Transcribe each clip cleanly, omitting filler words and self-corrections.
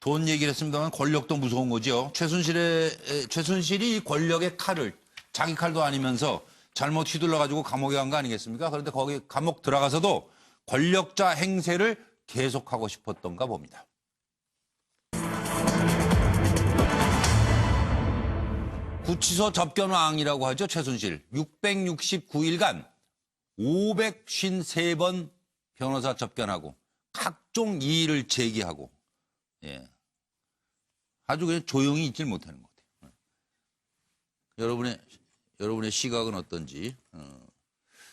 돈 얘기를 했습니다만 권력도 무서운 거죠. 최순실이 권력의 칼을 자기 칼도 아니면서 잘못 휘둘러가지고 감옥에 간 거 아니겠습니까? 그런데 거기 감옥 들어가서도 권력자 행세를 계속하고 싶었던가 봅니다. 구치소 접견왕이라고 하죠. 최순실. 669일간 553번 변호사 접견하고 각종 이의를 제기하고 아주 그냥 조용히 있질 못하는 것 같아요. 여러분의 시각은 어떤지.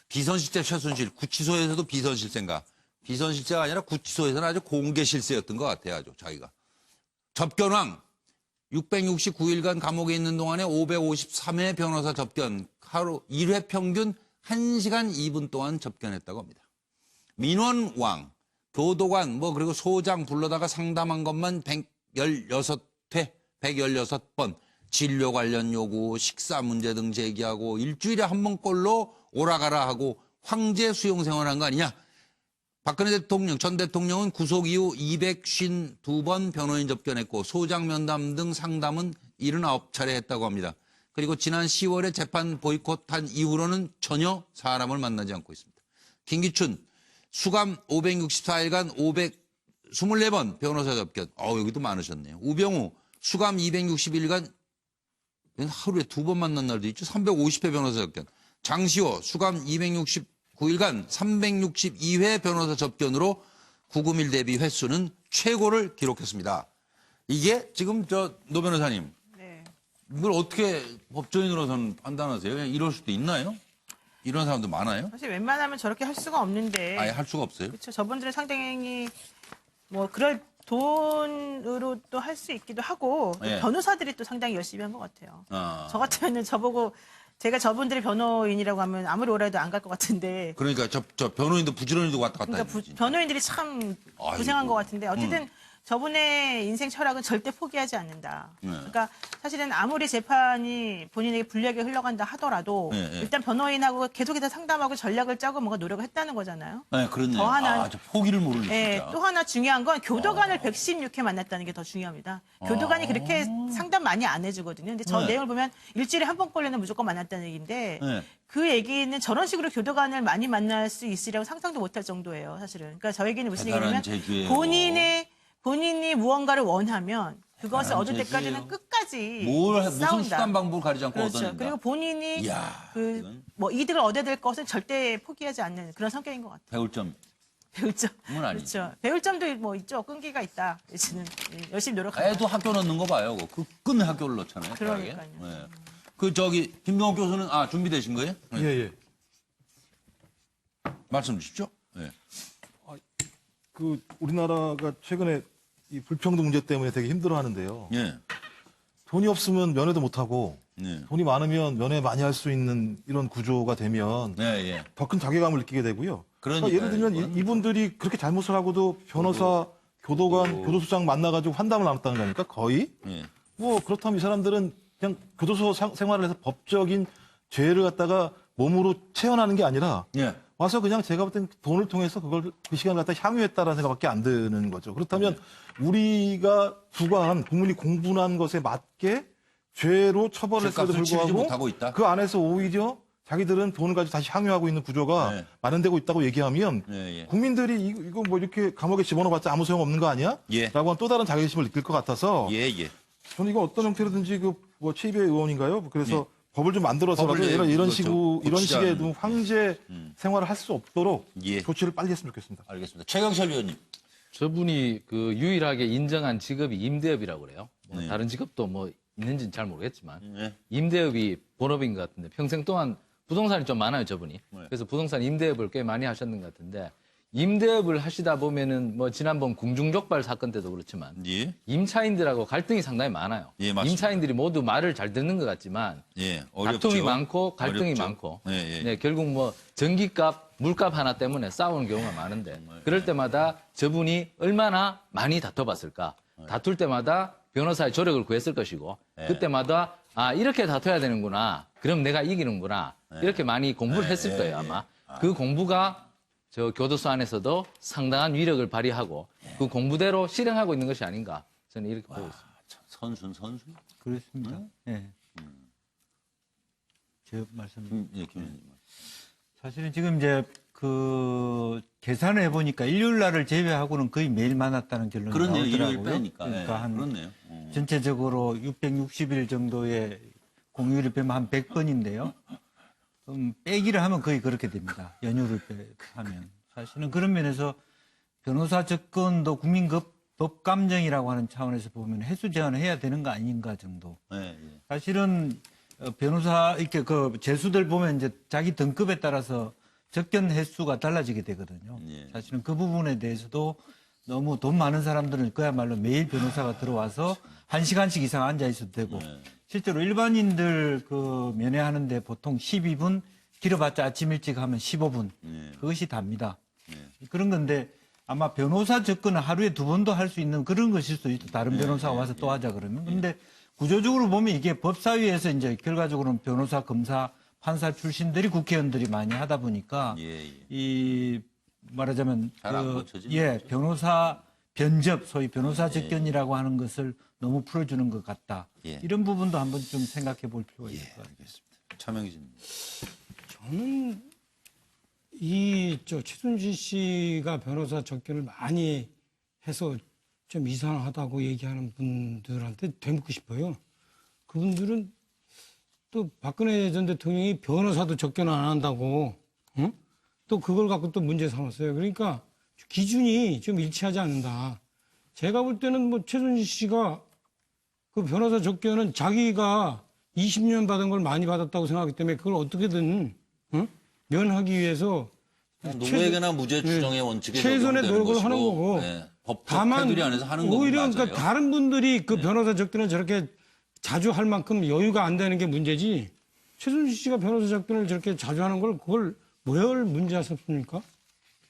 비선실세 최순실, 구치소에서도 비선실세인가? 비선실세가 아니라 구치소에서는 아주 공개실세였던 것 같아요. 아주 자기가. 접견왕 669일간 감옥에 있는 동안에 553회 변호사 접견, 하루 1회 평균 1시간 2분 동안 접견했다고 합니다. 민원왕, 교도관, 그리고 소장 불러다가 상담한 것만 116회, 116번, 진료 관련 요구, 식사 문제 등 제기하고 일주일에 한 번꼴로 오라가라 하고 황제 수용 생활한 거 아니냐. 박근혜 대통령, 전 대통령은 구속 이후 252번 변호인 접견했고 소장 면담 등 상담은 79차례 했다고 합니다. 그리고 지난 10월에 재판 보이콧한 이후로는 전혀 사람을 만나지 않고 있습니다. 김기춘, 수감 564일간 524번 변호사 접견. 여기도 많으셨네요. 우병우, 수감 261일간 하루에 2번 만난 날도 있죠. 350회 변호사 접견. 장시호, 수감 269일간 362회 변호사 접견으로 991 대비 횟수는 최고를 기록했습니다. 이게 지금 노 변호사님. 네. 이걸 어떻게 법조인으로서는 판단하세요? 그냥 이럴 수도 있나요? 이런 사람도 많아요? 사실 웬만하면 저렇게 할 수가 없는데. 아예 할 수가 없어요? 그렇죠. 저분들은 상당히 그럴 돈으로 또 할 수 있기도 하고 변호사들이 또 상당히 열심히 한 것 같아요. 저 같으면은 저보고 제가 저분들이 변호인이라고 하면 아무리 오라 해도 안 갈 것 같은데. 그러니까 저 변호인도 부지런히도 왔다 갔다 그러니까 했는지. 변호인들이 참 고생한 것 같은데 어쨌든 저분의 인생 철학은 절대 포기하지 않는다. 그러니까 사실은 아무리 재판이 본인에게 불리하게 흘러간다 하더라도 일단 변호인하고 계속해서 상담하고 전략을 짜고 뭔가 노력을 했다는 거잖아요. 네, 그렇네요. 더 하나, 저 포기를 모르는 진짜. 또 하나 중요한 건 교도관을 116회 만났다는 게 더 중요합니다. 교도관이 그렇게 상담 많이 안 해주거든요. 근데 저 내용을 보면 일주일에 한 번꼴로는 무조건 만났다는 얘기인데 그 얘기는 저런 식으로 교도관을 많이 만날 수 있으리라고 상상도 못할 정도예요, 사실은. 그러니까 저 얘기는 무슨 얘기냐면 본인이 무언가를 원하면 그것을 얻을 때까지는 끝까지 무슨 싸운다. 수단 방법을 가리지 않고 그렇죠. 얻어낸다. 그리고 본인이 이득을 얻어야 될 것은 절대 포기하지 않는 그런 성격인 것 같아요. 배울 점. 배울 점. 아니죠. 그렇죠. 배울 점도 있죠. 끈기가 있다. 이제는 열심히 노력한다. 애도 학교 넣는 거 봐요. 끈 학교를 넣잖아요. 그러니까요. 김병옥 교수는 준비되신 거예요? 예. 말씀 주시죠. 네. 우리나라가 최근에 이 불평등 문제 때문에 되게 힘들어하는데요. 예. 돈이 없으면 면회도 못하고 돈이 많으면 면회 많이 할 수 있는 이런 구조가 되면 더 큰 자괴감을 느끼게 되고요. 그러니까 예를 들면 이분들이 그렇게 잘못을 하고도 변호사, 교도관, 교도소장 만나가지고 환담을 나눴다는 거니까 거의 그렇다면 이 사람들은 그냥 교도소 생활을 해서 법적인 죄를 갖다가 몸으로 체현하는 게 아니라 와서 그냥 제가 볼 땐 돈을 통해서 그 시간을 갖다 향유했다라는 생각밖에 안 드는 거죠. 그렇다면 우리가 부과한 국민이 공분한 것에 맞게 죄로 처벌을 했음에도 불구하고 그 안에서 오히려 자기들은 돈을 가지고 다시 향유하고 있는 구조가 마련되고 있다고 얘기하면 국민들이 이거 이렇게 감옥에 집어넣어봤자 아무 소용 없는 거 아니야? 라고 하는 또 다른 자괴심을 느낄 것 같아서 저는 이거 어떤 형태로든지 최이배 의원인가요? 그래서 법을 좀 만들어서라도 이런 식의 황제 생활을 할 수 없도록 조치를 빨리 했으면 좋겠습니다. 알겠습니다. 최강철 위원님. 저분이 유일하게 인정한 직업이 임대업이라고 그래요. 다른 직업도 있는지는 잘 모르겠지만 임대업이 본업인 것 같은데 평생 동안 부동산이 좀 많아요, 저분이. 그래서 부동산 임대업을 꽤 많이 하셨는 것 같은데 임대업을 하시다 보면은 지난번 궁중족발 사건 때도 그렇지만 임차인들하고 갈등이 상당히 많아요. 임차인들이 모두 말을 잘 듣는 것 같지만 다툼이 많고 갈등이 많고 결국 전기값, 물값 하나 때문에 싸우는 경우가 많은데 그럴 때마다 저분이 얼마나 많이 다퉈봤을까. 다툴 때마다 변호사의 조력을 구했을 것이고 그때마다 이렇게 다퉈야 되는구나. 그럼 내가 이기는구나. 이렇게 많이 공부를 했을 거예요, 아마. 그 공부가 저 교도소 안에서도 상당한 위력을 발휘하고 그 공부대로 실행하고 있는 것이 아닌가 저는 이렇게 보고 있습니다. 선수. 그렇습니다. 예. 제 말씀. 예, 김현님. 사실은 지금 이제 그 계산을 해보니까 일요일 날을 제외하고는 거의 매일 만났다는 결론이 그렇네요. 나오더라고요. 일요일 빼니까. 그러니까 예, 한 그렇네요. 전체적으로 660일 정도의 공휴일을 빼면 한 100번인데요. 빼기를 하면 거의 그렇게 됩니다. 연휴를 하면. 사실은 그런 면에서 변호사 접근도 국민법 감정이라고 하는 차원에서 보면 횟수 제한을 해야 되는 거 아닌가 정도. 사실은 변호사 이렇게 그 재수들 보면 이제 자기 등급에 따라서 접견 횟수가 달라지게 되거든요. 사실은 그 부분에 대해서도 너무 돈 많은 사람들은 그야말로 매일 변호사가 들어와서 1시간씩 이상 앉아 있어도 되고 실제로 일반인들 그 면회하는데 보통 12분 길어봤자 아침 일찍 하면 15분 그것이 답니다. 그런 건데 아마 변호사 접근은 하루에 2번도 할 수 있는 그런 것일 수도 있고 다른 변호사가 와서 또 하자 그러면 근데 구조적으로 보면 이게 법사위에서 이제 결과적으로는 변호사, 검사, 판사 출신들이 국회의원들이 많이 하다 보니까 이 말하자면 변호사 변접 소위 변호사 접견이라고 하는 것을 너무 풀어주는 것 같다. 이런 부분도 한번 좀 생각해 볼 필요가 있을 것 같습니다. 알겠습니다. 차명진. 저는 최순실 씨가 변호사 접견을 많이 해서 좀 이상하다고 얘기하는 분들한테 되묻고 싶어요. 그분들은 또 박근혜 전 대통령이 변호사도 접견 안 한다고, 응? 또 그걸 갖고 또 문제 삼았어요. 그러니까 기준이 좀 일치하지 않는다. 제가 볼 때는 뭐 최순실 씨가 그 변호사 접견은 자기가 20년 받은 걸 많이 받았다고 생각하기 때문에 그걸 어떻게든 면하기 위해서 누구에게나 무죄 추정의 원칙에 최선의 적용되는 노력을 것이고, 하는 거고 법적 다만 테두리 안에서 하는 거고 오히려 맞아요. 그러니까 다른 분들이 그 변호사 접견을 저렇게 자주 할 만큼 여유가 안 되는 게 문제지 최순실 씨가 변호사 접견을 저렇게 자주 하는 걸 그걸 뭘 문제하셨습니까?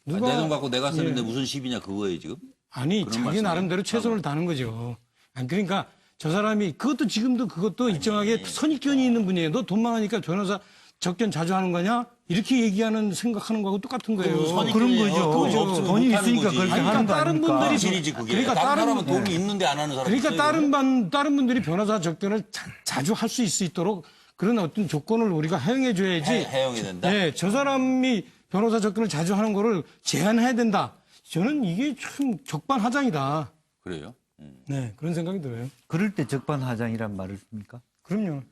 내 돈 갖고 내가 쓰는데 무슨 시비냐 그거예요 지금? 아니 그런 자기 말씀이에요? 나름대로 최선을 다하는 거죠. 아니, 그러니까 저 사람이 그것도 지금도 그것도 일정하게 선입견이 있는 분이에요. 너 돈 많으니까 변호사 접견 자주 하는 거냐? 이렇게 얘기하는 생각하는 거하고 똑같은 거예요. 그런 거죠. 돈이 있으니까 그렇게 아니, 하는 거 다른 아닙니까? 분들이 사실이지 그게. 그러니까 다른 사람은 돈이 있는데 안 하는 사람. 그러니까 다른 분들이 변호사 접견을 자주 할 수 있도록 그런 어떤 조건을 우리가 허용해 줘야지. 해용이 된다. 네, 저 사람이 변호사 접견을 자주 하는 거를 제한해야 된다. 저는 이게 참 적반하장이다. 그래요? 네, 그런 생각이 들어요. 그럴 때 적반하장이란 말을 씁니까? 그럼요.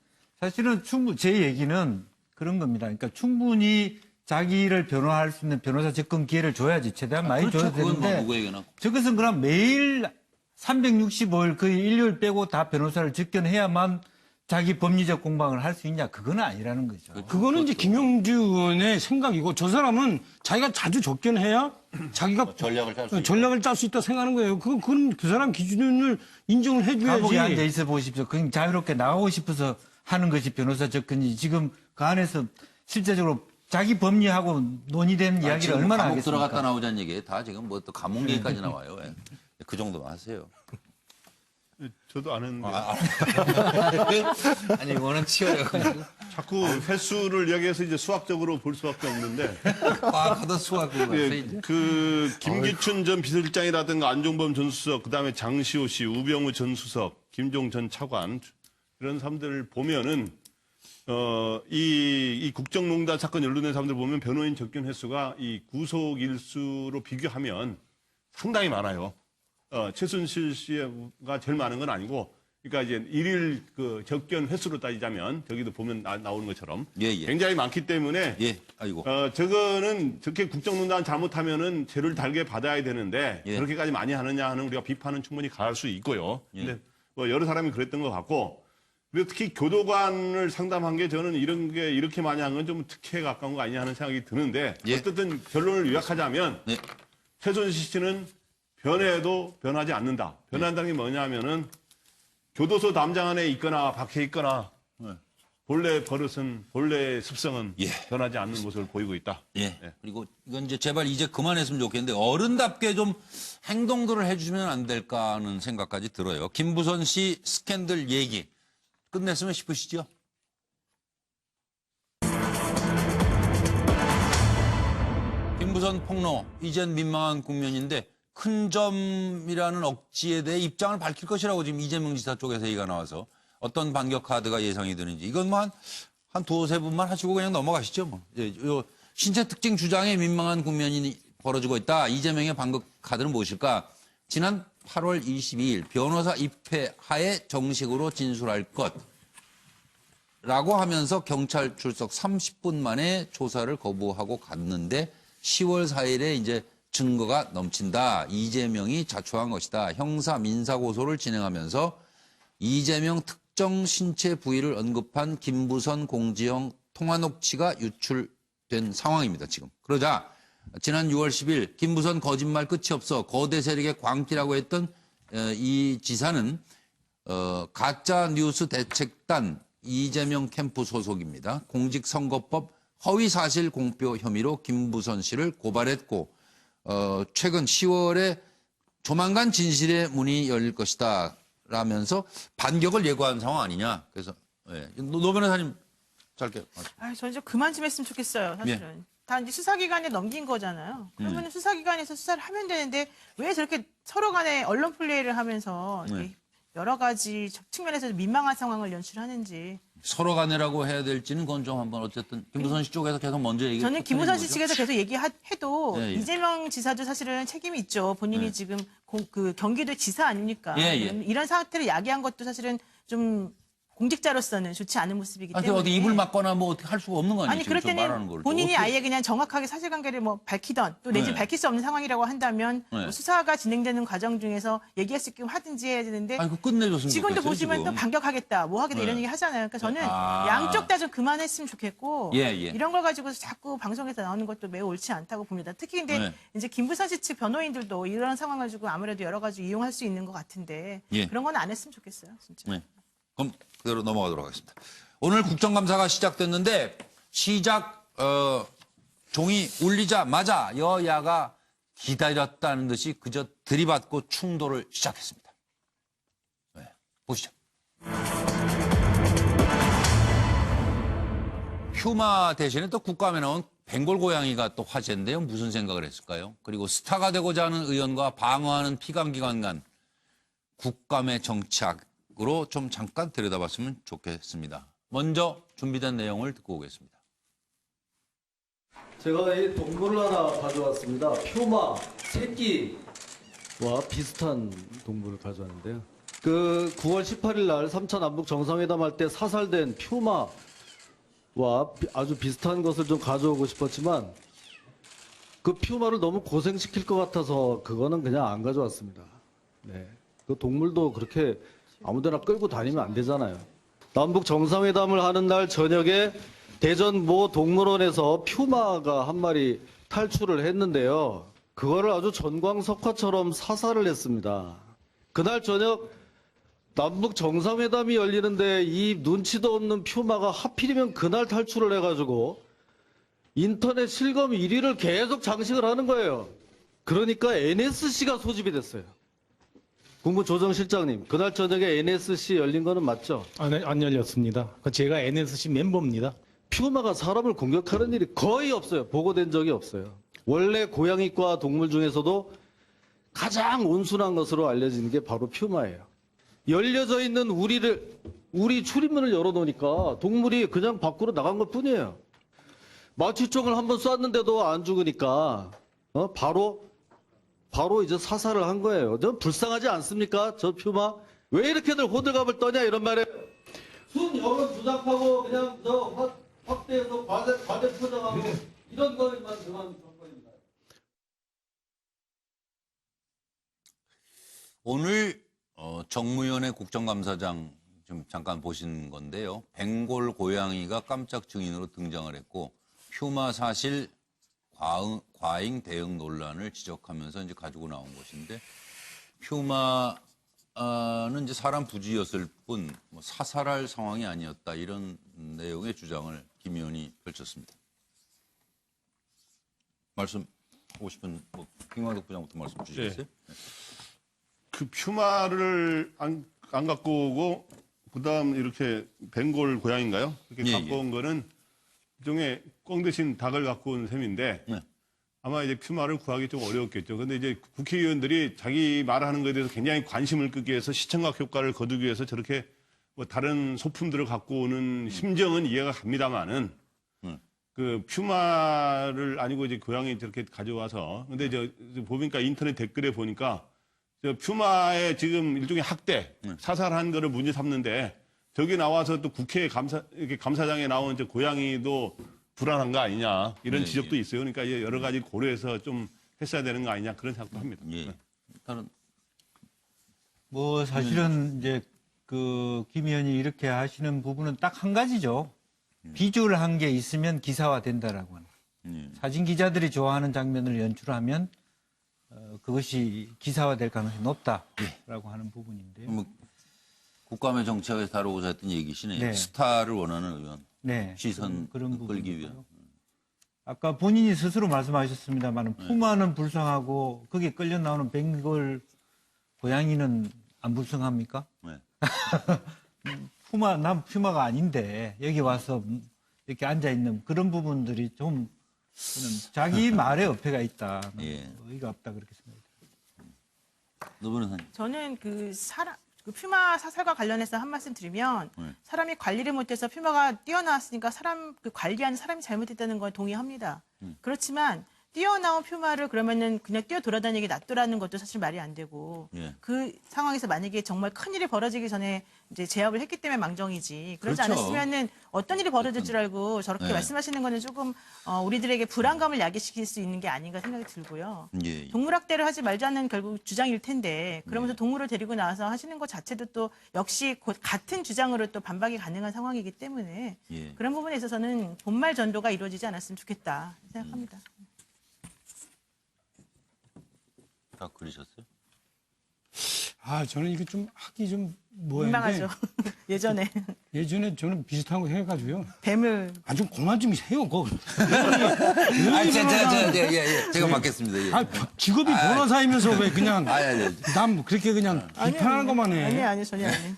사실은 제 얘기는 그런 겁니다. 그러니까 충분히 자기를 변호할 수 있는 변호사 접근 기회를 줘야지 최대한 많이 줘야 그건 뭐 되는데 누구에게나. 저것은 그럼 매일 365일 거의 일요일 빼고 다 변호사를 접견해야만 자기 법리적 공방을 할 수 있냐? 그건 아니라는 거죠. 그거는 이제 김용주 의원의 생각이고 저 사람은 자기가 자주 접견해야 자기가 전략을 짤 수 있다 생각하는 거예요. 그건 그 사람 기준을 인정을 해줘야지. 감옥에 앉아 있어 보십시오. 그냥 자유롭게 나오고 싶어서 하는 것이 변호사 접근이 지금 그 안에서 실제적으로 자기 법리하고 논의된 이야기를 얼마나 감옥 하겠습니까? 들어갔다 나오자는 얘기 다 지금 뭐 또 감옥 얘기까지 나와요. 예. 그 정도만 하세요. 저도 아는데 아니 이거는 치열해가지고 자꾸 횟수를 이야기해서 이제 수학적으로 볼 수밖에 없는데 과학하다 수학으로 가서 예, 이제. 그 김기춘 전 비서실장이라든가 안종범 전 수석, 그다음에 장시호 씨, 우병우 전 수석, 김종 전 차관 이런 사람들을 보면은 이 국정농단 사건 연루된 사람들 보면 변호인 접견 횟수가 이 구속 일수로 비교하면 상당히 많아요. 최순실 씨가 제일 많은 건 아니고, 그러니까 이제 일일 그 접견 횟수로 따지자면 저기도 보면 나오는 것처럼 굉장히 많기 때문에 아이고. 저거는 저렇게 국정농단 잘못하면은 죄를 달게 받아야 되는데 그렇게까지 많이 하느냐 하는 우리가 비판은 충분히 가할 수 있고요. 근데 뭐 여러 사람이 그랬던 것 같고, 그리고 특히 교도관을 상담한 게 저는 이런 게 이렇게 많이 한 건 좀 특혜에 가까운 거 아니냐 하는 생각이 드는데 어쨌든 결론을 요약하자면 최순실 씨는 변해도 변하지 않는다. 변한다는 게 뭐냐면은 교도소 담장 안에 있거나 밖에 있거나 본래 버릇은 본래 습성은 변하지 않는 모습을 보이고 있다. 그리고 이건 이제 제발 이제 그만했으면 좋겠는데 어른답게 좀 행동들을 해주시면 안 될까 하는 생각까지 들어요. 김부선 씨 스캔들 얘기 끝냈으면 싶으시죠? 김부선 폭로 이젠 민망한 국면인데 큰 점이라는 억지에 대해 입장을 밝힐 것이라고 지금 이재명 지사 쪽에서 얘기가 나와서 어떤 반격 카드가 예상이 되는지 이건 뭐 한 두세 분만 하시고 그냥 넘어가시죠. 뭐. 요 신체 특징 주장에 민망한 국면이 벌어지고 있다. 이재명의 반격 카드는 무엇일까? 지난 8월 22일 변호사 입회 하에 정식으로 진술할 것라고 하면서 경찰 출석 30분 만에 조사를 거부하고 갔는데 10월 4일에 이제 증거가 넘친다. 이재명이 자초한 것이다. 형사 민사 고소를 진행하면서 이재명 특정 신체 부위를 언급한 김부선 공지영 통화 녹취가 유출된 상황입니다. 지금. 그러자 지난 6월 10일 김부선 거짓말 끝이 없어 거대 세력의 광기라고 했던 이 지사는 가짜 뉴스 대책단 이재명 캠프 소속입니다. 공직선거법 허위사실 공표 혐의로 김부선 씨를 고발했고 최근 10월에 조만간 진실의 문이 열릴 것이다 라면서 반격을 예고한 상황 아니냐. 그래서 노 변호사님 짧게. 저는 좀 그만 좀 했으면 좋겠어요. 사실은. 다 이제 수사기관에 넘긴 거잖아요. 그러면 수사기관에서 수사를 하면 되는데 왜 저렇게 서로 간에 언론 플레이를 하면서 여러 가지 측면에서 민망한 상황을 연출하는지. 서로 간에라고 해야 될지는 그건 좀 한번 어쨌든 김부선 씨 쪽에서 계속 먼저 얘기. 저는 김부선 씨 측에서 계속 얘기해도 이재명 지사도 사실은 책임이 있죠. 본인이 지금 그 경기도 지사 아닙니까? 이런 사태를 야기한 것도 사실은 좀 공직자로서는 좋지 않은 모습이기 때문에. 어디 입을 막거나 뭐 어떻게 할 수가 없는 거 아니에요? 아니 그럴 때는 본인이 아예 그냥 정확하게 사실관계를 뭐 밝히던 또 내지 밝힐 수 없는 상황이라고 한다면 뭐 수사가 진행되는 과정 중에서 얘기할 수 있게 하든지 해야 되는데. 아니 그 끝내줬으면 지금도 좋겠어요, 보시면 지금. 또 반격하겠다, 뭐 하겠다 이런 얘기 하잖아요. 그러니까 저는 양쪽 다 좀 그만했으면 좋겠고 이런 걸 가지고 자꾸 방송에서 나오는 것도 매우 옳지 않다고 봅니다. 특히 근데 이제 김부선 씨 측 변호인들도 이런 상황을 가지고 아무래도 여러 가지 이용할 수 있는 것 같은데 그런 건 안 했으면 좋겠어요, 진짜. 그럼 그대로 넘어가도록 하겠습니다. 오늘 국정감사가 시작됐는데 시작 종이 울리자마자 여야가 기다렸다는 듯이 그저 들이받고 충돌을 시작했습니다. 보시죠. 퓨마 대신에 또 국감에 나온 벵골 고양이가 또 화제인데요. 무슨 생각을 했을까요? 그리고 스타가 되고자 하는 의원과 방어하는 피감기관 간 국감의 정치학으로 좀 잠깐 들여다봤으면 좋겠습니다. 먼저 준비된 내용을 듣고 오겠습니다. 제가 이 동물을 하나 가져왔습니다. 퓨마 새끼와 비슷한 동물을 가져왔는데요. 그 9월 18일 날 3차 남북 정상회담 할 때 사살된 퓨마와 아주 비슷한 것을 좀 가져오고 싶었지만 그 퓨마를 너무 고생시킬 것 같아서 그거는 그냥 안 가져왔습니다. 네. 그 동물도 그렇게 아무데나 끌고 다니면 안 되잖아요. 남북 정상회담을 하는 날 저녁에 대전 모 동물원에서 퓨마가 한 마리 탈출을 했는데요. 그거를 아주 전광석화처럼 사살을 했습니다. 그날 저녁 남북 정상회담이 열리는데 이 눈치도 없는 퓨마가 하필이면 그날 탈출을 해가지고 인터넷 실검 1위를 계속 장식을 하는 거예요. 그러니까 NSC가 소집이 됐어요. 국무조정실장님, 그날 저녁에 NSC 열린 거는 맞죠? 안 열렸습니다. 제가 NSC 멤버입니다. 퓨마가 사람을 공격하는 일이 거의 없어요. 보고된 적이 없어요. 원래 고양이과 동물 중에서도 가장 온순한 것으로 알려지는 게 바로 퓨마예요. 열려져 있는 우리 출입문을 열어놓으니까 동물이 그냥 밖으로 나간 것 뿐이에요. 마취총을 한번 쐈는데도 안 죽으니까 바로 이제 사살을 한 거예요. 좀 불쌍하지 않습니까? 저 퓨마 왜 이렇게들 호들갑을 떠냐 이런 말에 순 여론 조작하고 그냥 저 확대해서 과대 포장하고 이런 거에만 그만 정권입니다. 오늘 정무위원회 국정감사장 좀 잠깐 보신 건데요. 벵골 고양이가 깜짝 증인으로 등장을 했고 퓨마 사실 과잉 대응 논란을 지적하면서 이제 가지고 나온 것인데 퓨마는 이제 사람 부지였을 뿐 뭐 사살할 상황이 아니었다 이런 내용의 주장을 김 의원이 펼쳤습니다. 말씀하고 싶은 김광석 부장부터 말씀 주시겠어요? 네. 그 퓨마를 안 갖고 오고 그다음 이렇게 벵골 고양인가요? 이렇게 갖고 온 거는 일종의 꽁 대신 닭을 갖고 온 셈인데 아마 이제 퓨마를 구하기 좀 어려웠겠죠. 근데 이제 국회의원들이 자기 말하는 것에 대해서 굉장히 관심을 끄기 위해서 시청각 효과를 거두기 위해서 저렇게 뭐 다른 소품들을 갖고 오는 심정은 이해가 갑니다만은 그 퓨마를 아니고 이제 고양이 저렇게 가져와서 근데 보니까 인터넷 댓글에 보니까 저 퓨마의 지금 일종의 학대, 사살한 거를 문제 삼는데 저기 나와서 또 국회 이렇게 감사장에 나온 저 고양이도 불안한 거 아니냐 이런 지적도 있어요. 그러니까 이제 여러 가지 고려해서 좀 했어야 되는 거 아니냐 그런 생각도 합니다. 일단은 뭐 사실은 이제 그 김 의원이 이렇게 하시는 부분은 딱 한 가지죠. 비주얼한 게 있으면 기사화 된다라고 하는. 사진 기자들이 좋아하는 장면을 연출하면 그것이 기사화될 가능성이 높다라고 하는 부분인데요. 뭐 국감의 정치학에서 다루고자 했던 얘기시네요. 네. 스타를 원하는 의원. 네, 시선 그런 끌기 위한. 아까 본인이 스스로 말씀하셨습니다만 푸마는 불쌍하고 거기에 끌려 나오는 벵골 고양이는 안 불쌍합니까? 네. 난 푸마가 아닌데 여기 와서 이렇게 앉아 있는 그런 부분들이 좀 저는 자기 말에 어폐가 있다, 예. 의의가 없다 그렇게 생각합니다. 노부는 저는 그 퓨마 사살과 관련해서 한 말씀 드리면 사람이 관리를 못해서 퓨마가 뛰어나왔으니까 그 관리하는 사람이 잘못했다는 건 동의합니다. 그렇지만 뛰어나온 퓨마를 그러면은 그냥 뛰어 돌아다니게 놔두라는 것도 사실 말이 안 되고 그 상황에서 만약에 정말 큰 일이 벌어지기 전에 이제 제압을 했기 때문에 망정이지 그러지 그렇죠. 않았으면은 어떤 일이 벌어질 줄 알고 저렇게 말씀하시는 거는 조금 우리들에게 불안감을 야기시킬 수 있는 게 아닌가 생각이 들고요. 동물학대를 하지 말자는 결국 주장일 텐데 그러면서 동물을 데리고 나와서 하시는 것 자체도 또 역시 같은 주장으로 또 반박이 가능한 상황이기 때문에 그런 부분에 있어서는 본말 전도가 이루어지지 않았으면 좋겠다 생각합니다. 다 그리셨어요? 저는 이거 좀 하기 좀 민망하죠. 뭐였는데 예전에 저는 비슷한 거 해가지고요. 뱀을 좀 그만 좀 해요. 제가 맡겠습니다. 예. 직업이 변호사이면서 왜 그냥 남 그렇게 그냥 비판하는 것만 해. 아니 전혀 아니.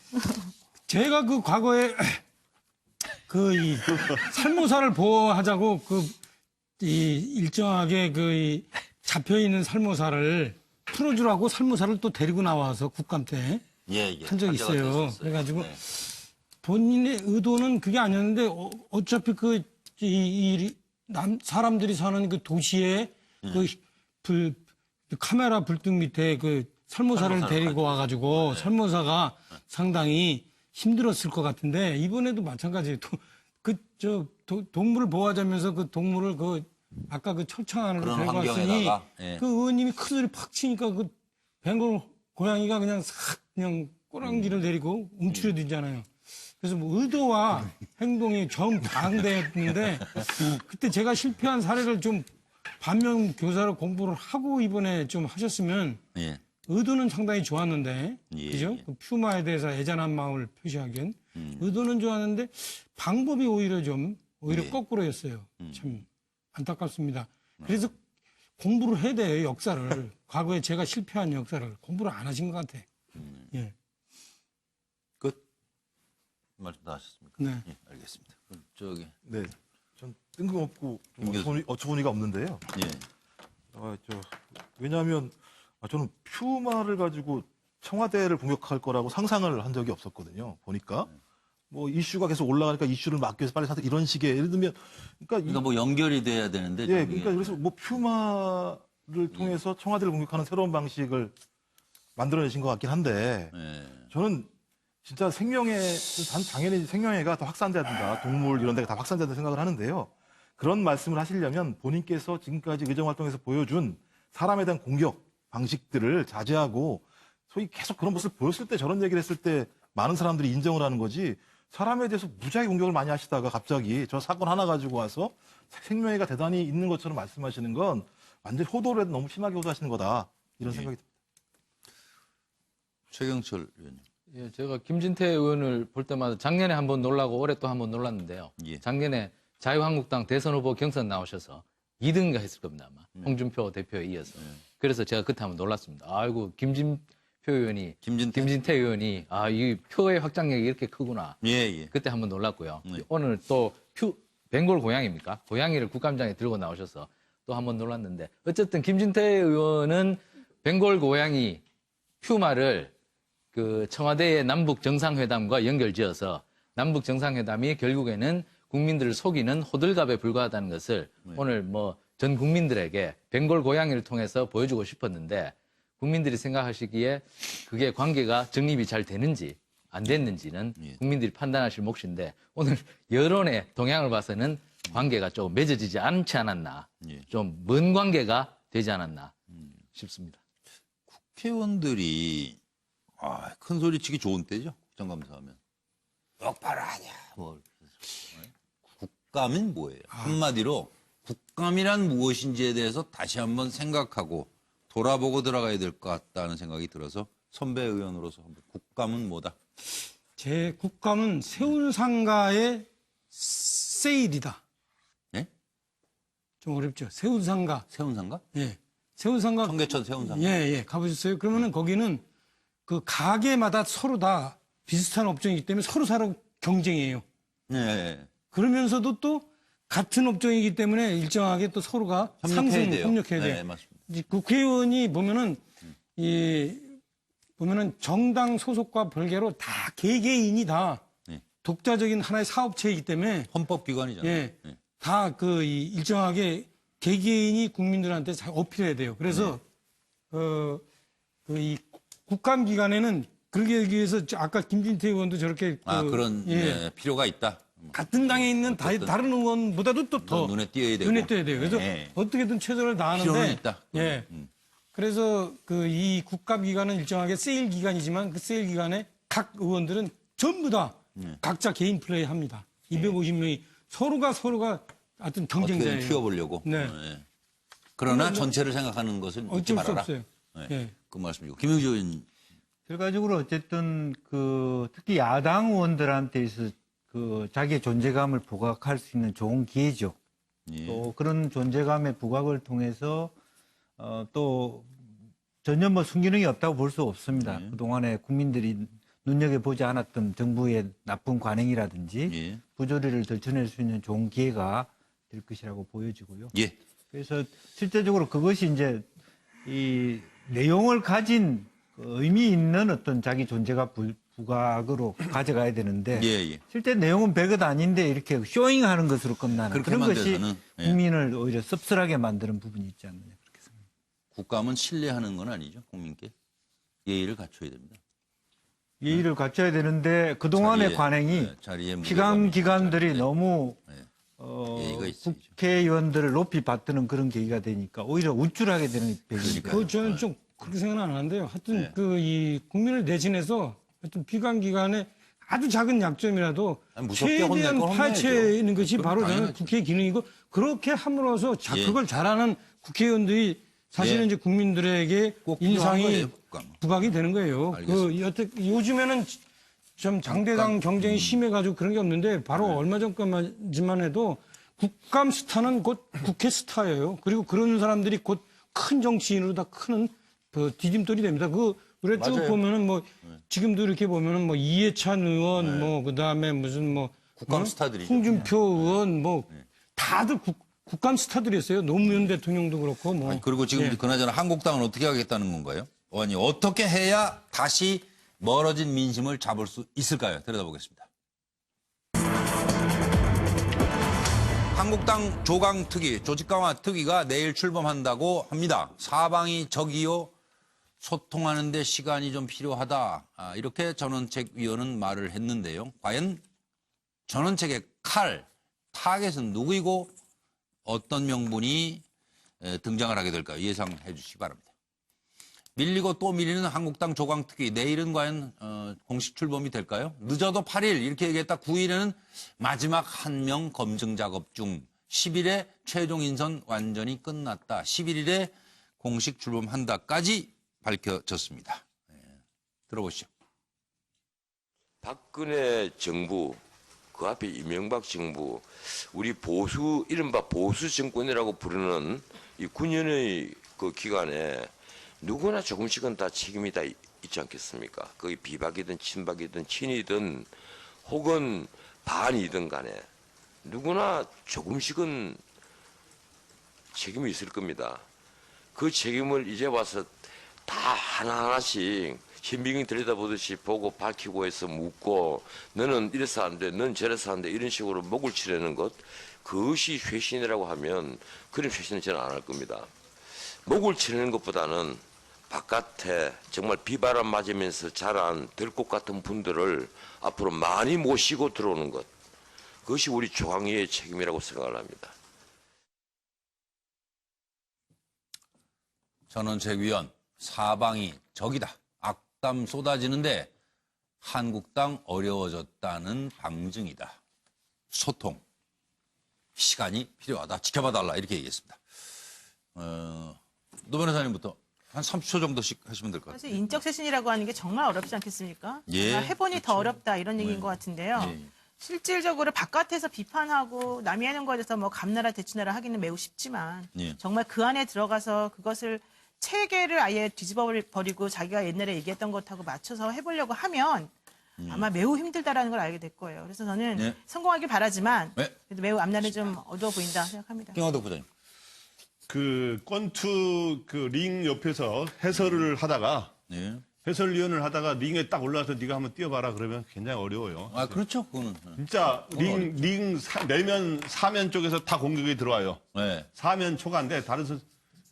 제가 그 과거에 이 살모사를 보호하자고 이 일정하게 이 잡혀 있는 살모사를 풀어주라고 살모사를 또 데리고 나와서 국감 때 한 적이 있어요. 그래가지고 본인의 의도는 그게 아니었는데 어차피 사람들이 사는 그 도시에 카메라 불등 밑에 살모사를 데리고 와가지고 살모사가 상당히 힘들었을 것 같은데 이번에도 마찬가지예요. 동물을 보호하자면서 그 동물을 아까 철창 안으로 데리고 왔으니 그 의원님이 큰 소리 팍 치니까 그 벵골 고양이가 그냥 그냥 꼬랑지를 내리고 움츠려들잖아요. 그래서 뭐 의도와 행동이 정반대였는데 그때 제가 실패한 사례를 좀 반면 교사로 공부를 하고 이번에 좀 하셨으면 의도는 상당히 좋았는데 그죠? 그 퓨마에 대해서 애잔한 마음을 표시하기엔 의도는 좋았는데 방법이 오히려 거꾸로였어요. 참 안타깝습니다. 그래서 공부를 해야 돼요, 역사를. 과거에 제가 실패한 역사를 공부를 안 하신 것 같아. 예. 끝. 말씀 다 하셨습니까? 네. 예, 알겠습니다. 그럼 네. 전 뜬금없고 좀 어처구니가 없는데요. 왜냐하면 저는 퓨마를 가지고 청와대를 공격할 거라고 상상을 한 적이 없었거든요. 보니까 뭐 이슈가 계속 올라가니까 이슈를 막기 위해서 빨리 사서 이런 식의 예를 들면 그러니까 뭐 연결이 돼야 되는데. 그러니까 그래서 뭐 퓨마를 통해서 청와대를 공격하는 새로운 방식을 만들어내신 것 같긴 한데 저는 진짜 당연히 생명해가 더 확산된다. 동물 이런 데가 다 확산된다 생각을 하는데요. 그런 말씀을 하시려면 본인께서 지금까지 의정활동에서 보여준 사람에 대한 공격 방식들을 자제하고 소위 계속 그런 모습을 보였을 때 저런 얘기를 했을 때 많은 사람들이 인정을 하는 거지 사람에 대해서 무지하게 공격을 많이 하시다가 갑자기 저 사건 하나 가지고 와서 생명해가 대단히 있는 것처럼 말씀하시는 건 완전 호도를 해도 너무 심하게 호도하시는 거다. 이런 생각이 듭니다. 최경철 의원님. 예, 제가 김진태 의원을 볼 때마다 작년에 한번 놀라고 올해 또 한번 놀랐는데요. 작년에 자유한국당 대선 후보 경선 나오셔서 2등인가 했을 겁니다, 아마. 홍준표 대표에 이어서. 그래서 제가 그때 한번 놀랐습니다. 아이고, 김진태 의원이, 이 표의 확장력이 이렇게 크구나. 그때 한번 놀랐고요. 오늘 또 벵골 고양이입니까? 고양이를 국감장에 들고 나오셔서 또 한번 놀랐는데 어쨌든 김진태 의원은 벵골 고양이 퓨마를 그 청와대의 남북 정상회담과 연결지어서 남북 정상회담이 결국에는 국민들을 속이는 호들갑에 불과하다는 것을 오늘 뭐 전 국민들에게 벵골 고양이를 통해서 보여주고 싶었는데 국민들이 생각하시기에 그게 관계가 정립이 잘 되는지 안 됐는지는 국민들이 판단하실 몫인데 오늘 여론의 동향을 봐서는 관계가 조금 맺어지지 않지 않았나 좀 먼 관계가 되지 않았나 싶습니다. 국회의원들이 큰 소리 치기 좋은 때죠. 국정감사하면. 역발을 하냐. 뭐. 국감은 뭐예요? 한마디로 국감이란 무엇인지에 대해서 다시 한번 생각하고 돌아보고 들어가야 될 것 같다는 생각이 들어서 선배 의원으로서 한번 국감은 뭐다? 제 국감은 세운상가의 세일이다. 예? 좀 어렵죠. 세운상가. 세운상가? 예. 세운상가. 청계천 세운상가. 예. 가보셨어요? 그러면은 거기는 그 가게마다 서로 다 비슷한 업종이기 때문에 서로 경쟁이에요. 네. 그러면서도 또 같은 업종이기 때문에 일정하게 또 서로가 협력해야 돼요. 네, 맞습니다. 이제 국회의원이 보면은 보면은 정당 소속과 별개로 다 개개인이 다 네. 독자적인 하나의 사업체이기 때문에 헌법기관이잖아요. 예, 네. 다 그 일정하게 개개인이 국민들한테 잘 어필해야 돼요. 그래서 이 국감 기간에는 그러기 위해서 아까 김진태 의원도 저렇게 그런 필요가 있다. 같은 당에 있는 다른 의원보다도 또 더 눈에 띄어야 되고. 그래서 어떻게든 최선을 다하는데 필요는 있다. 예. 그래서 이 국감 기간은 일정하게 세일 기간이지만 그 세일 기간에 각 의원들은 전부 다 각자 개인 플레이 합니다. 250명이 서로가 하여튼 경쟁자예요. 어떻게든 튀어보려고. 네. 그러나 전체를 생각하는 것은 잊지 어쩔 수 말아라. 없어요. 네. 예. 그 말씀이고. 김영주 의원. 결과적으로 어쨌든 특히 야당 의원들한테 있어 자기의 존재감을 부각할 수 있는 좋은 기회죠. 예. 또 그런 존재감의 부각을 통해서 또 전혀 뭐 순기능이 없다고 볼 수 없습니다. 그동안에 국민들이 눈여겨보지 않았던 정부의 나쁜 관행이라든지 부조리를 들춰낼 수 있는 좋은 기회가 될 것이라고 보여지고요. 예. 그래서 실제적으로 그것이 이제 이 내용을 가진 의미 있는 어떤 자기 존재가 부각으로 가져가야 되는데 실제 내용은 별것 아닌데 이렇게 쇼잉하는 것으로 끝나는 그런 것이 국민을 오히려 씁쓸하게 만드는 부분이 있지 않느냐 그렇게 생각합니다. 국감은 신뢰하는 건 아니죠. 국민께. 예의를 갖춰야 됩니다. 예의를 갖춰야 되는데 그동안의 관행이 피감기관들이 너무 국회의원들을 높이 받드는 그런 계기가 되니까 오히려 우쭐하게 되는 배경이니까. 저는 좀 그렇게 생각은 안 하는데요. 하여튼 이 국민을 대신해서 하여튼 피감기관의 아주 작은 약점이라도 최대한 파헤치는 것이 바로 저는 국회의 기능이고 그렇게 함으로써 그걸 잘하는 국회의원들이 사실은 이제 국민들에게 인상이 부각이 되는 거예요. 요즘에는 좀 장대당 경쟁이 심해가지고 그런 게 없는데 바로 얼마 전까지만 해도 국감 스타는 곧 국회 스타예요. 그리고 그런 사람들이 곧 큰 정치인으로 다 크는 디딤돌이 됩니다. 우리가 쭉 보면은 지금도 이렇게 보면은 이해찬 의원 그다음에 무슨 국감 스타들이죠. 홍준표 의원 다들 국감 스타들이었어요. 노무현 대통령도 그렇고 그리고 지금 그나저나 한국당은 어떻게 하겠다는 건가요? 아니 어떻게 해야 다시 멀어진 민심을 잡을 수 있을까요? 들여다보겠습니다. 한국당 조강특위, 조직강화 특위가 내일 출범한다고 합니다. 사방이 적이요. 소통하는 데 시간이 좀 필요하다. 이렇게 전원책위원은 말을 했는데요. 과연 전원책의 타겟은 누구이고 어떤 명분이 등장을 하게 될까요? 예상해 주시기 바랍니다. 밀리고 또 밀리는 한국당 조강특위. 내일은 과연 공식 출범이 될까요? 늦어도 8일 이렇게 얘기했다. 9일에는 마지막 한 명 검증 작업 중. 10일에 최종 인선 완전히 끝났다. 11일에 공식 출범한다까지 밝혀졌습니다. 들어보시죠. 박근혜 정부, 그 앞에 이명박 정부, 우리 이른바 보수 정권이라고 부르는 이 9년의 그 기간에 누구나 조금씩은 다 책임이 다 있지 않겠습니까? 거기 비박이든 친박이든 친이든 혹은 반이든 간에 누구나 조금씩은 책임이 있을 겁니다. 그 책임을 이제 와서 다 하나하나씩 현빈이 들여다보듯이 보고 밝히고 해서 묻고 너는 이래서 안 돼, 넌 저래서 안 돼 이런 식으로 목을 치려는 것 그것이 쇄신이라고 하면 그런 쇄신은 저는 안 할 겁니다. 목을 치려는 것보다는 바깥에 정말 비바람 맞으면서 자란 들꽃 같은 분들을 앞으로 많이 모시고 들어오는 것 그것이 우리 중앙위의 책임이라고 생각을 합니다. 전원책위원 사방이 적이다. 악담 쏟아지는데 한국당 어려워졌다는 방증이다. 소통, 시간이 필요하다. 지켜봐달라. 이렇게 얘기했습니다. 노 변호사님부터 한 30초 정도씩 하시면 될 것 같아요. 사실 인적 쇄신이라고 하는 게 정말 어렵지 않겠습니까? 예. 정말 해보니 그렇죠. 더 어렵다 이런 얘기인 것 같은데요. 예. 실질적으로 바깥에서 비판하고 남이 하는 거에 대해서 뭐 감나라 대추나라 하기는 매우 쉽지만 예. 정말 그 안에 들어가서 그것을 체계를 아예 뒤집어 버리고 자기가 옛날에 얘기했던 것하고 맞춰서 해보려고 하면 아마 매우 힘들다라는 걸 알게 될 거예요. 그래서 저는 예. 성공하길 바라지만 네. 그래도 매우 앞날은 좀 어두워 보인다 생각합니다. 김화덕 부장님. 그 권투 그 링 옆에서 해설을 하다가 네. 해설위원을 하다가 링에 딱 올라와서 네가 한번 뛰어봐라 그러면 굉장히 어려워요. 아, 그렇죠. 그거는. 진짜 내면 사면 쪽에서 다 공격이 들어와요. 네. 사면 초과인데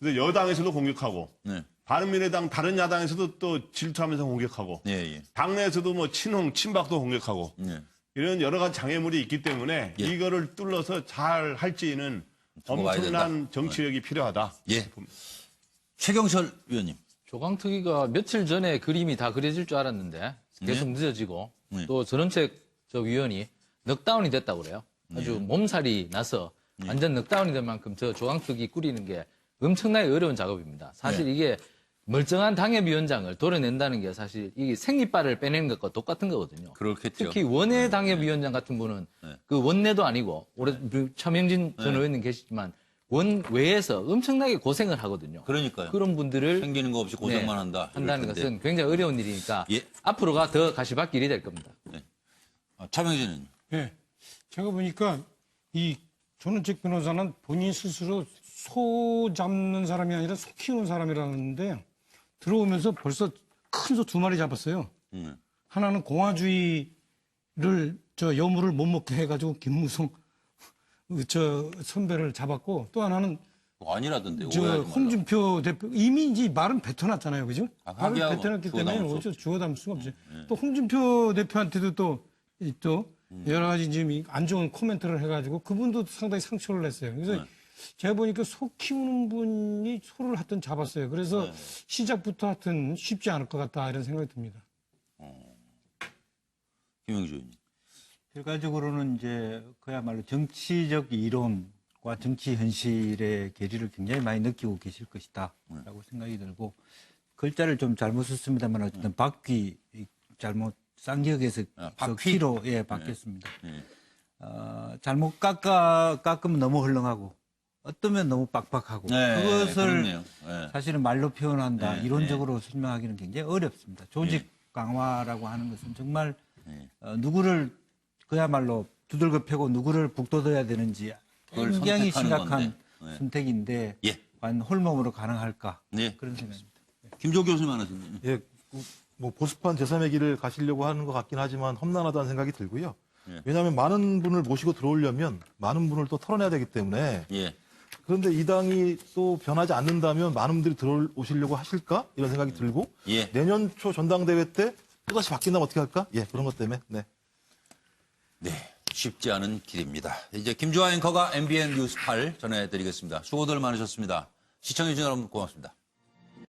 여당에서도 공격하고 네. 바른미래당 다른 야당에서도 또 질투하면서 공격하고 예, 예. 당내에서도 뭐 친박도 공격하고 예. 이런 여러 가지 장애물이 있기 때문에 예. 이거를 뚫어서 잘 할지는 두고 봐야 엄청난 된다. 정치력이 필요하다. 예. 최경철 위원님. 조강특위가 며칠 전에 그림이 다 그려질 줄 알았는데 계속 늦어지고 네. 또 전원책 위원이 넉다운이 됐다고 그래요. 아주 몸살이 나서 완전 넉다운이 된 만큼 저 조강특위 꾸리는 게 엄청나게 어려운 작업입니다. 사실 네. 이게 멀쩡한 당협위원장을 도려낸다는 게 사실 이게 생리발을 빼내는 것과 똑같은 거거든요. 그렇겠죠. 특히 원외 당협위원장 같은 분은 그 원내도 아니고 올해 차명진 전 의원님 계시지만 원외에서 엄청나게 고생을 하거든요. 그러니까요. 그런 분들을 생기는 거 없이 고생만 한다. 한다는 이럴 텐데. 것은 굉장히 어려운 일이니까 예. 앞으로가 더 가시밭길이 될 겁니다. 차명진은. 예. 제가 보니까 이 전원책 변호사는 본인 스스로 소 잡는 사람이 아니라 소 키우는 사람이라는데 들어오면서 벌써 큰 소 2마리 잡았어요. 하나는 공화주의를 여물을 못 먹게 해가지고 김무성 선배를 잡았고 또 하나는 아니라던데. 홍준표 대표 이미 이제 말은 뱉어놨잖아요, 그죠? 말을 하기야 뱉어놨기 주워 때문에 담을 수 어쩔 주워 담을 수가 없죠. 또 홍준표 대표한테도 또 여러 가지 지금 안 좋은 코멘트를 해가지고 그분도 상당히 상처를 냈어요. 그래서 제가 보니까 소 키우는 분이 소를 하여튼 잡았어요. 그래서 시작부터 하여튼 쉽지 않을 것 같다 이런 생각이 듭니다. 김영주 의원님. 결과적으로는 이제 그야말로 정치적 이론과 정치 현실의 괴리를 굉장히 많이 느끼고 계실 것이다라고 생각이 들고 글자를 좀 잘못 썼습니다만 어쨌든 박귀 잘못 쌍기역에서 박귀로 예 바뀌었습니다. 잘못 깎으면 너무 헐렁하고 어떠면 너무 빡빡하고 그것을 그렇네요. 사실은 말로 표현한다 이론적으로 설명하기는 굉장히 어렵습니다. 조직 강화라고 하는 것은 정말 누구를 그야말로 두들겨 패고 누구를 북돋아야 되는지 굉장히 심각한 선택인데 과연 홀몸으로 가능할까 그런 생각입니다. 김조 교수님 하나씩. 예, 뭐 보수판 제3의 길을 가시려고 하는 것 같긴 하지만 험난하다는 생각이 들고요. 왜냐하면 많은 분을 모시고 들어오려면 많은 분을 또 털어내야 되기 때문에 그런데 이 당이 또 변하지 않는다면 많은 분들이 들어오시려고 하실까? 이런 생각이 들고 내년 초 전당대회 때 또다시 바뀐다면 어떻게 할까? 예, 그런 것 때문에. 네, 쉽지 않은 길입니다. 이제 김주하 앵커가 MBN 뉴스 8 전해드리겠습니다. 수고들 많으셨습니다. 시청해주신 여러분 고맙습니다.